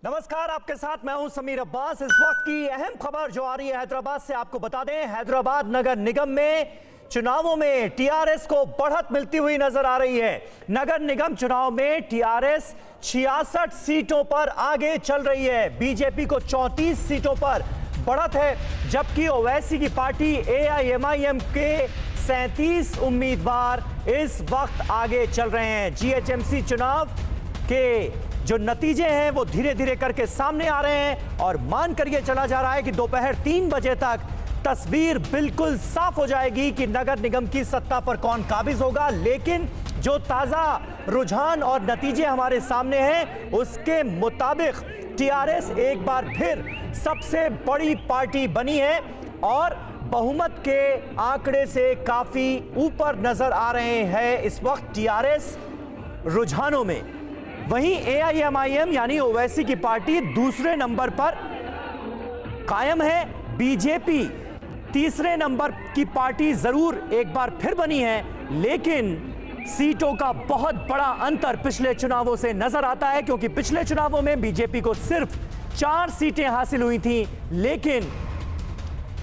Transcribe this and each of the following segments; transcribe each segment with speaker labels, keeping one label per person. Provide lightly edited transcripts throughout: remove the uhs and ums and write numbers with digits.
Speaker 1: नमस्कार, आपके साथ मैं हूं समीर अब्बास। इस वक्त की अहम खबर जो आ रही है हैदराबाद से, आपको बता दें हैदराबाद नगर निगम में चुनावों में टीआरएस को बढ़त मिलती हुई नजर आ रही है। नगर निगम चुनाव में टीआरएस 66 सीटों पर आगे चल रही है। बीजेपी को 34 सीटों पर बढ़त है, जबकि ओवैसी की पार्टी एआईएमआईएम के 37 उम्मीदवार इस वक्त आगे चल रहे हैं। जीएचएमसी चुनाव के जो नतीजे हैं वो धीरे धीरे करके सामने आ रहे हैं और मान कर ये चला जा रहा है कि दोपहर 3 बजे तक तस्वीर बिल्कुल साफ हो जाएगी कि नगर निगम की सत्ता पर कौन काबिज होगा। लेकिन जो ताजा रुझान और नतीजे हमारे सामने हैं उसके मुताबिक टीआरएस एक बार फिर सबसे बड़ी पार्टी बनी है और बहुमत के आंकड़े से काफी ऊपर नजर आ रहे हैं इस वक्त टीआरएस रुझानों में। वहीं एआईएमआईएम यानी ओवैसी की पार्टी दूसरे नंबर पर कायम है। बीजेपी तीसरे नंबर की पार्टी जरूर एक बार फिर बनी है, लेकिन सीटों का बहुत बड़ा अंतर पिछले चुनावों से नजर आता है, क्योंकि पिछले चुनावों में बीजेपी को सिर्फ 4 सीटें हासिल हुई थीं। लेकिन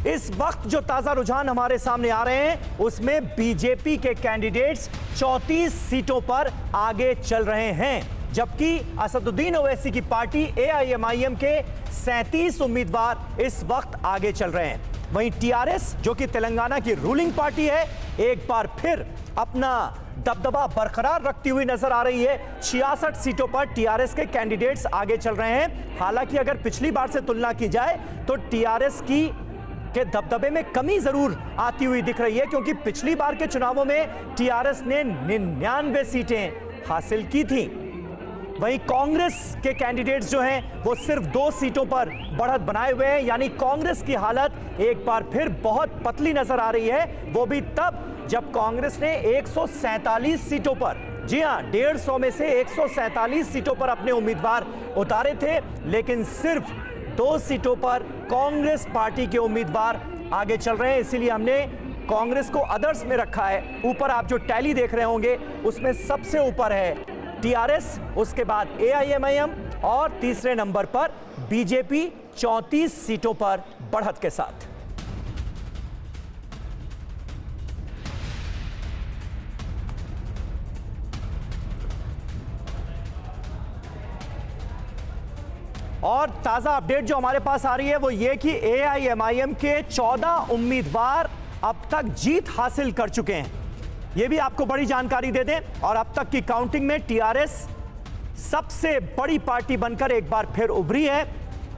Speaker 1: इस वक्त जो ताजा रुझान हमारे सामने आ रहे हैं उसमें बीजेपी के कैंडिडेट्स 34 सीटों पर आगे चल रहे हैं, जबकि असदुद्दीन ओवैसी की पार्टी एआईएमआईएम के 37 उम्मीदवार इस वक्त आगे चल रहे हैं। वहीं टीआरएस जो कि तेलंगाना की रूलिंग पार्टी है, एक बार फिर अपना दबदबा बरकरार रखती हुई नजर आ रही है। 66 सीटों पर टीआरएस के कैंडिडेट्स आगे चल रहे हैं। हालांकि अगर पिछली बार से तुलना की जाए तो टीआरएस के दबदबे में कमी जरूर आती हुई दिख रही है, क्योंकि पिछली बार के चुनावों में टीआरएस ने 99 सीटें हासिल की थी। वहीं कांग्रेस के कैंडिडेट्स जो हैं वो सिर्फ 2 सीटों पर बढ़त बनाए हुए हैं, यानी कांग्रेस की हालत एक बार फिर बहुत पतली नजर आ रही है। वो भी तब जब कांग्रेस ने 147 सीटों पर, जी हां, 150 में से 147 सीटों पर अपने उम्मीदवार उतारे थे, लेकिन सिर्फ 2 सीटों पर कांग्रेस पार्टी के उम्मीदवार आगे चल रहे हैं। इसीलिए हमने कांग्रेस को अदर्स में रखा है। ऊपर आप जो टैली देख रहे होंगे उसमें सबसे ऊपर है टीआरएस, उसके बाद एआईएमआईएम और तीसरे नंबर पर बीजेपी 34 सीटों पर बढ़त के साथ। और ताजा अपडेट जो हमारे पास आ रही है वो ये कि एआईएमआईएम के 14 उम्मीदवार अब तक जीत हासिल कर चुके हैं। ये भी आपको बड़ी जानकारी दे दें। और अब तक की काउंटिंग में टीआरएस सबसे बड़ी पार्टी बनकर एक बार फिर उभरी है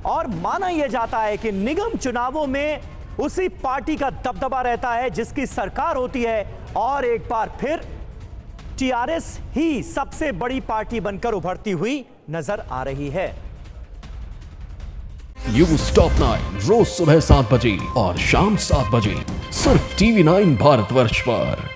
Speaker 1: और माना यह जाता है कि निगम चुनावों में उसी पार्टी का दबदबा रहता है जिसकी सरकार होती है, और एक बार फिर टीआरएस ही सबसे बड़ी पार्टी बनकर उभरती हुई नजर आ रही है।
Speaker 2: न्यूज़ टॉप 9 रोज सुबह 7 बजे और शाम 7 बजे सिर्फ TV9 भारतवर्ष पर।